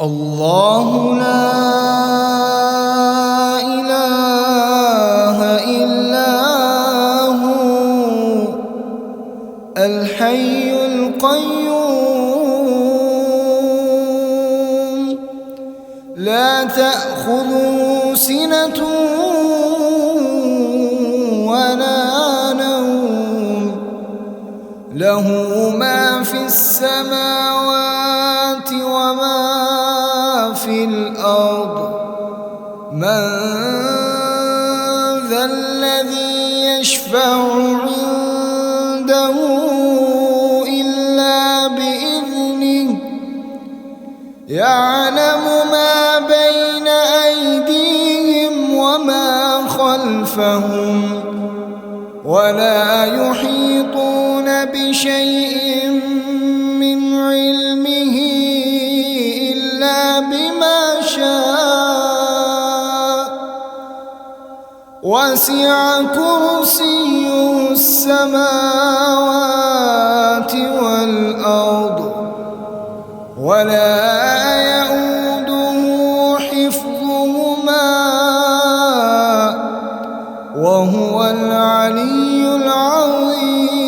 الله لا إله إلا هو الحي القيوم لا تأخذه سنة ولا نوم له ما في السماوات وما في الأرض من ذا الذي يشفع عنده إلا بإذنه يعلم ما بين أيديهم وما خلفهم ولا يحيطون بشيء من علمه إلا بما شاء وسع كرسيه السماوات والأرض ولا يئوده حفظهما وهو العلي العظيم.